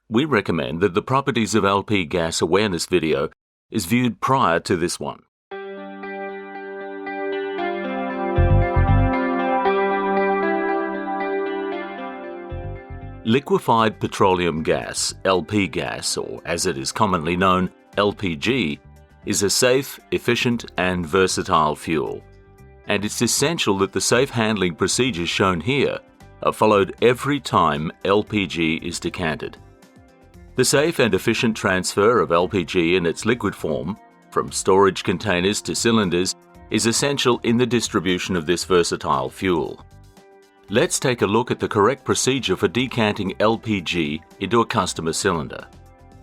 we recommend that the Properties of LP Gas Awareness video is viewed prior to this one. Liquefied petroleum gas, LP gas, or as it is commonly known, LPG, is a safe, efficient and versatile fuel. And it's essential that the safe handling procedures shown here are followed every time LPG is decanted. The safe and efficient transfer of LPG in its liquid form, from storage containers to cylinders, is essential in the distribution of this versatile fuel. Let's take a look at the correct procedure for decanting LPG into a customer cylinder.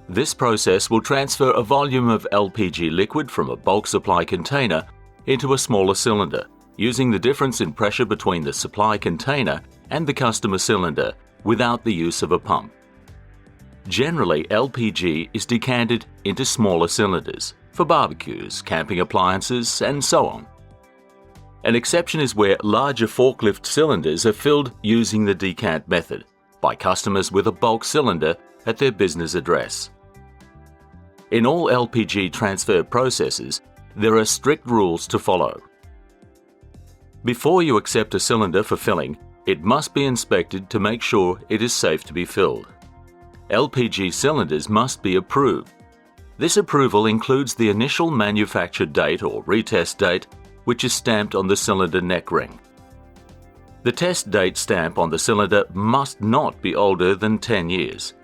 This process will transfer a volume of LPG liquid from a bulk supply container into a smaller cylinder, using the difference in pressure between the supply container and the customer cylinder without the use of a pump. Generally, LPG is decanted into smaller cylinders for barbecues, camping appliances, and so on. An exception is where larger forklift cylinders are filled using the decant method by customers with a bulk cylinder at their business address. In all LPG transfer processes, there are strict rules to follow. Before you accept a cylinder for filling, it must be inspected to make sure it is safe to be filled. LPG cylinders must be approved. This approval includes the initial manufacture date or retest date, which is stamped on the cylinder neck ring. The test date stamp on the cylinder must not be older than 10 years.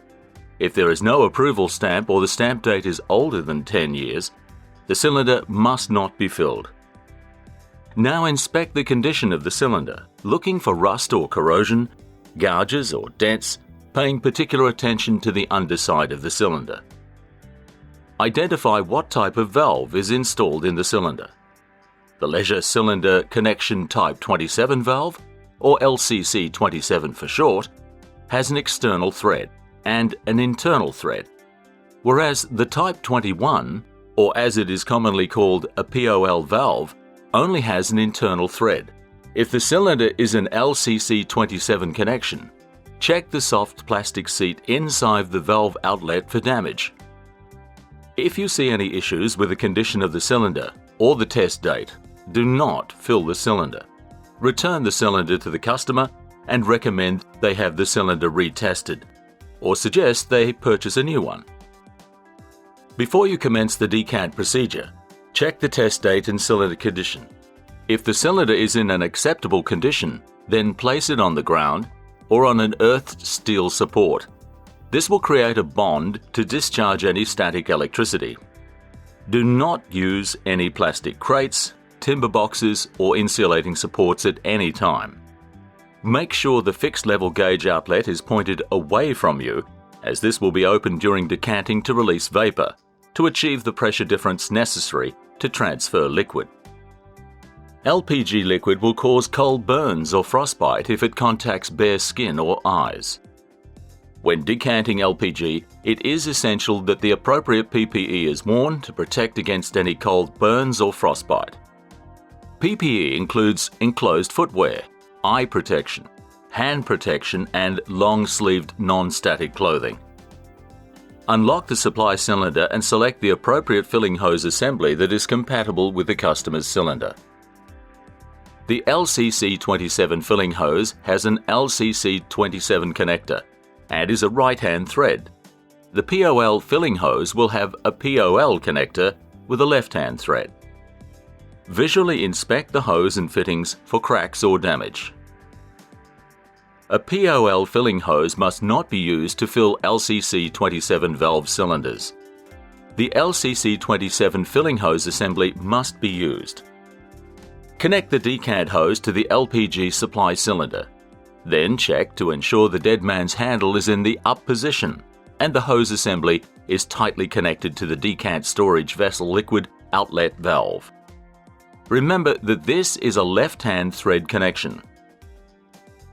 If there is no approval stamp or the stamp date is older than 10 years, the cylinder must not be filled. Now inspect the condition of the cylinder, looking for rust or corrosion, gouges or dents, paying particular attention to the underside of the cylinder. Identify what type of valve is installed in the cylinder. The leisure cylinder connection type 27 valve, or LCC 27 for short, has an external thread and an internal thread, whereas the type 21, or as it is commonly called a POL valve, only has an internal thread. If the cylinder is an LCC 27 connection, check the soft plastic seat inside the valve outlet for damage. If you see any issues with the condition of the cylinder or the test date, do not fill the cylinder. Return the cylinder to the customer and recommend they have the cylinder retested, or suggest they purchase a new one. Before you commence the decant procedure, check the test date and cylinder condition. If the cylinder is in an acceptable condition, then place it on the ground or on an earthed steel support. This will create a bond to discharge any static electricity. Do not use any plastic crates, timber boxes, or insulating supports at any time. Make sure the fixed level gauge outlet is pointed away from you, as this will be opened during decanting to release vapor, to achieve the pressure difference necessary to transfer liquid. LPG liquid will cause cold burns or frostbite if it contacts bare skin or eyes. When decanting LPG, it is essential that the appropriate PPE is worn to protect against any cold burns or frostbite. PPE includes enclosed footwear, eye protection, hand protection, and long-sleeved non-static clothing. Unlock the supply cylinder and select the appropriate filling hose assembly that is compatible with the customer's cylinder. The LCC 27 filling hose has an LCC 27 connector and is a right-hand thread. The POL filling hose will have a POL connector with a left-hand thread. Visually inspect the hose and fittings for cracks or damage. A POL filling hose must not be used to fill LCC 27 valve cylinders. The LCC 27 filling hose assembly must be used. Connect the decant hose to the LPG supply cylinder. Then check to ensure the dead man's handle is in the up position and the hose assembly is tightly connected to the decant storage vessel liquid outlet valve. Remember that this is a left-hand thread connection.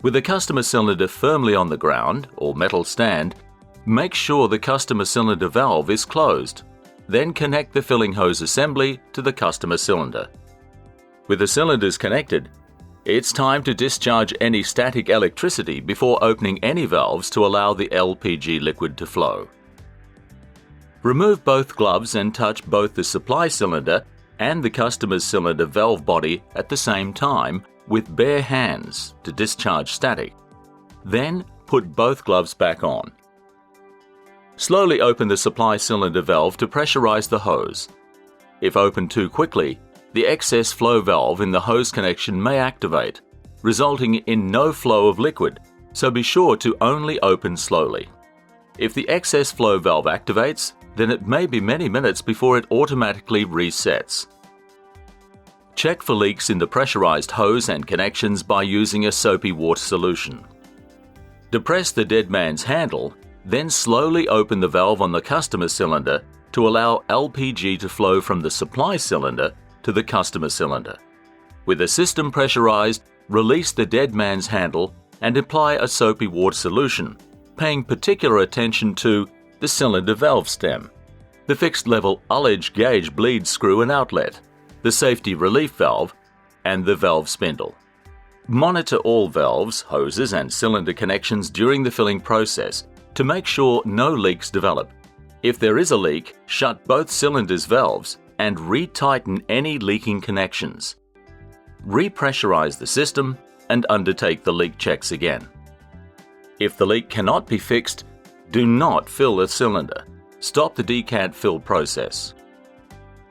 With the customer cylinder firmly on the ground or metal stand, make sure the customer cylinder valve is closed. Then connect the filling hose assembly to the customer cylinder. With the cylinders connected, It's time to discharge any static electricity before opening any valves to allow the LPG liquid to flow. Remove both gloves and touch both the supply cylinder and the customer's cylinder valve body at the same time with bare hands to discharge static. Then put both gloves back on. Slowly open the supply cylinder valve to pressurize the hose. If opened too quickly, the excess flow valve in the hose connection may activate, resulting in no flow of liquid, so be sure to only open slowly. If the excess flow valve activates, then it may be many minutes before it automatically resets. Check for leaks in the pressurized hose and connections by using a soapy water solution. Depress the dead man's handle, then slowly open the valve on the customer cylinder to allow LPG to flow from the supply cylinder to the customer cylinder. With the system pressurized, release the dead man's handle and apply a soapy water solution, paying particular attention to the cylinder valve stem, the fixed level ullage gauge bleed screw and outlet, the safety relief valve, and the valve spindle. Monitor all valves, hoses, and cylinder connections during the filling process to make sure no leaks develop. If there is a leak, shut both cylinders' valves and retighten any leaking connections. Repressurize the system and undertake the leak checks again. If the leak cannot be fixed, do not fill the cylinder. Stop the decant fill process.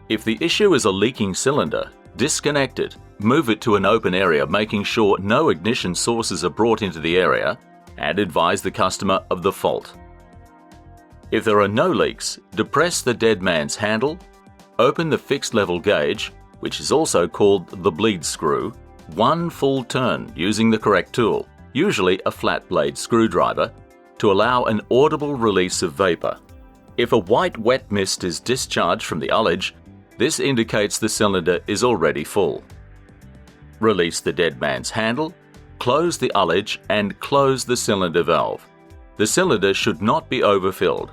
If the issue is a leaking cylinder, disconnect it, move it to an open area making sure no ignition sources are brought into the area, and advise the customer of the fault. If there are no leaks, depress the dead man's handle, open the fixed level gauge, which is also called the bleed screw, one full turn using the correct tool, usually a flat blade screwdriver, to allow an audible release of vapor. If a white wet mist is discharged from the ullage, this indicates the cylinder is already full. Release the dead man's handle, close the ullage and close the cylinder valve. The cylinder should not be overfilled.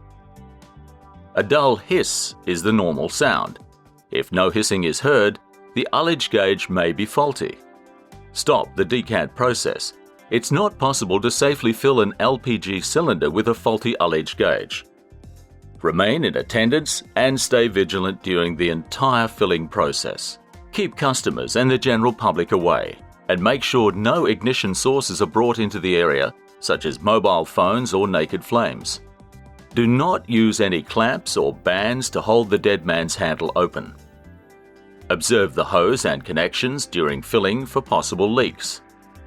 A dull hiss is the normal sound. If no hissing is heard, the ullage gauge may be faulty. Stop the decant process. It's not possible to safely fill an LPG cylinder with a faulty ullage gauge. Remain in attendance and stay vigilant during the entire filling process. Keep customers and the general public away, and make sure no ignition sources are brought into the area, such as mobile phones or naked flames. Do not use any clamps or bands to hold the dead man's handle open. Observe the hose and connections during filling for possible leaks.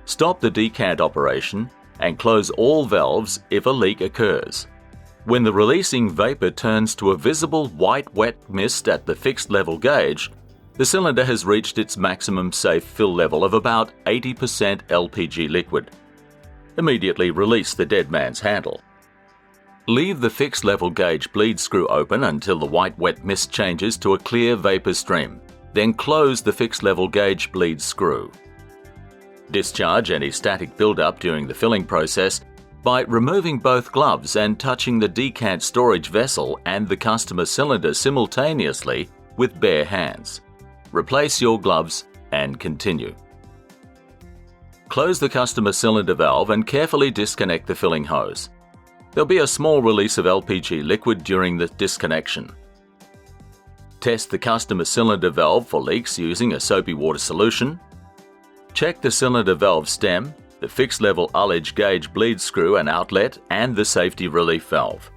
Stop the decant operation and close all valves if a leak occurs. When the releasing vapor turns to a visible white wet mist at the fixed level gauge, the cylinder has reached its maximum safe fill level of about 80% LPG liquid. Immediately release the dead man's handle. Leave the fixed level gauge bleed screw open until the white wet mist changes to a clear vapor stream, then close the fixed level gauge bleed screw. Discharge any static buildup during the filling process by removing both gloves and touching the decant storage vessel and the customer cylinder simultaneously with bare hands. Replace your gloves and continue. Close the customer cylinder valve and carefully disconnect the filling hose. There'll be a small release of LPG liquid during the disconnection. Test the customer cylinder valve for leaks using a soapy water solution. Check the cylinder valve stem, the fixed level ullage gauge bleed screw and outlet, and the safety relief valve.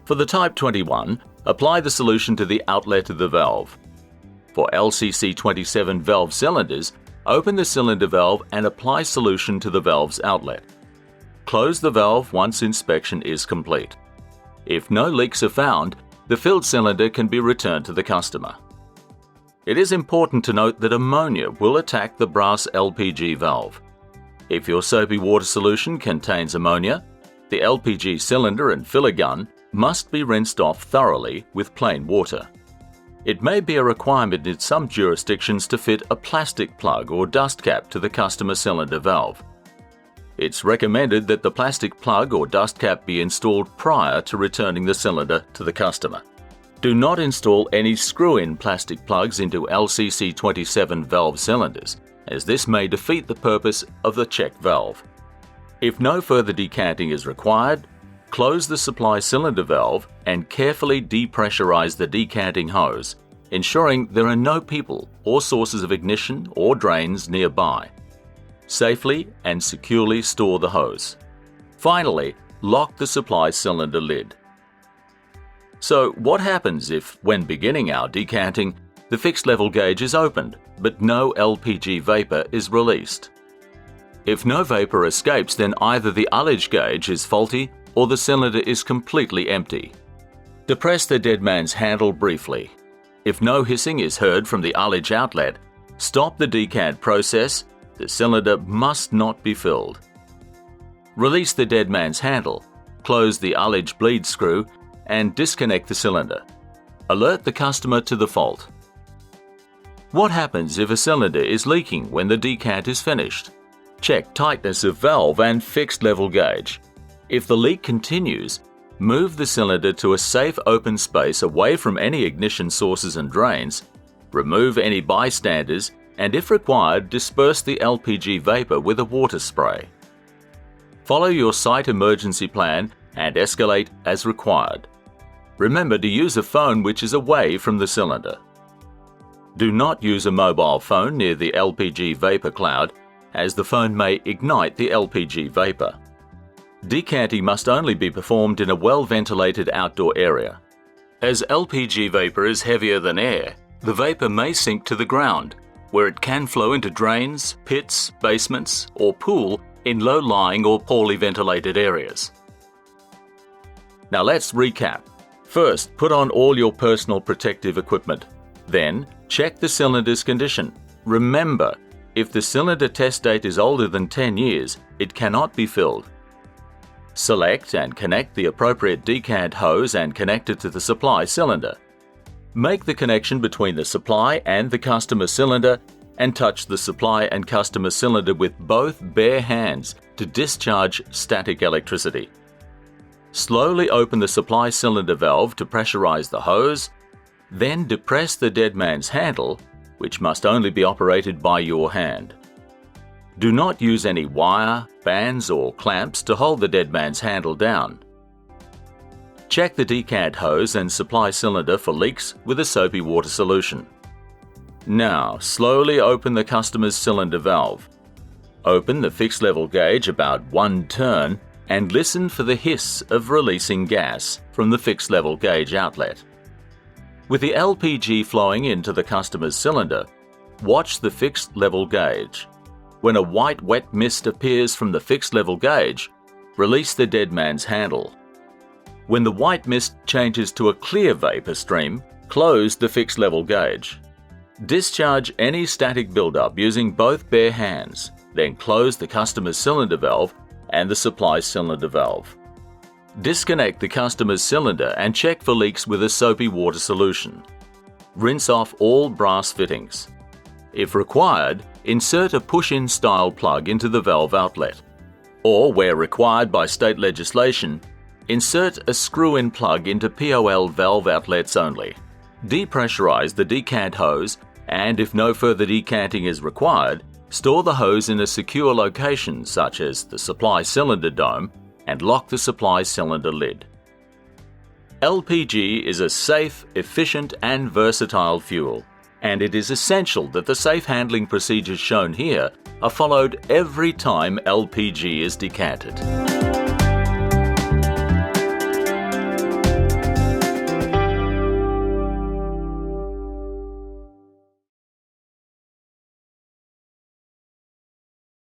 For the Type 21, apply the solution to the outlet of the valve. For LCC 27 valve cylinders, open the cylinder valve and apply solution to the valve's outlet. Close the valve once inspection is complete. If no leaks are found, the filled cylinder can be returned to the customer. It is important to note that ammonia will attack the brass LPG valve. If your soapy water solution contains ammonia, the LPG cylinder and filler gun must be rinsed off thoroughly with plain water. It may be a requirement in some jurisdictions to fit a plastic plug or dust cap to the customer cylinder valve. It's recommended that the plastic plug or dust cap be installed prior to returning the cylinder to the customer. Do not install any screw-in plastic plugs into LCC 27 valve cylinders, as this may defeat the purpose of the check valve. If no further decanting is required, close the supply cylinder valve and carefully depressurize the decanting hose, ensuring there are no people or sources of ignition or drains nearby. Safely and securely store the hose. Finally, lock the supply cylinder lid. So what happens if, when beginning our decanting, the fixed level gauge is opened, but no LPG vapor is released? If no vapor escapes, then either the ullage gauge is faulty or the cylinder is completely empty. Depress the dead man's handle briefly. If no hissing is heard from the ullage outlet, stop the decant process. The cylinder must not be filled. Release the dead man's handle, close the ullage bleed screw, and disconnect the cylinder. Alert the customer to the fault. What happens if a cylinder is leaking when the decant is finished? Check tightness of valve and fixed level gauge. If the leak continues, move the cylinder to a safe open space away from any ignition sources and drains, remove any bystanders, and if required, disperse the LPG vapor with a water spray. Follow your site emergency plan and escalate as required. Remember to use a phone which is away from the cylinder. Do not use a mobile phone near the LPG vapor cloud, as the phone may ignite the LPG vapor. Decanting must only be performed in a well-ventilated outdoor area. As LPG vapor is heavier than air, the vapor may sink to the ground, where it can flow into drains, pits, basements, or pool in low-lying or poorly ventilated areas. Now let's recap. First, put on all your personal protective equipment. Then, check the cylinder's condition. Remember, if the cylinder test date is older than 10 years, it cannot be filled. Select and connect the appropriate decant hose and connect it to the supply cylinder. Make the connection between the supply and the customer cylinder and touch the supply and customer cylinder with both bare hands to discharge static electricity. Slowly open the supply cylinder valve to pressurize the hose, then depress the dead man's handle, which must only be operated by your hand. Do not use any wire, bands or clamps to hold the dead man's handle down. Check the decant hose and supply cylinder for leaks with a soapy water solution. Now, slowly open the customer's cylinder valve. Open the fixed level gauge about 1 turn and listen for the hiss of releasing gas from the fixed level gauge outlet. With the LPG flowing into the customer's cylinder, watch the fixed level gauge. When a white wet mist appears from the fixed level gauge, release the dead man's handle. When the white mist changes to a clear vapor stream, close the fixed level gauge. Discharge any static buildup using both bare hands, then close the customer's cylinder valve and the supply cylinder valve. Disconnect the customer's cylinder and check for leaks with a soapy water solution. Rinse off all brass fittings. If required, insert a push-in style plug into the valve outlet. Or, where required by state legislation, insert a screw-in plug into POL valve outlets only. Depressurize the decant hose, and if no further decanting is required, store the hose in a secure location such as the supply cylinder dome and lock the supply cylinder lid. LPG is a safe, efficient and versatile fuel, and it is essential that the safe handling procedures shown here are followed every time LPG is decanted.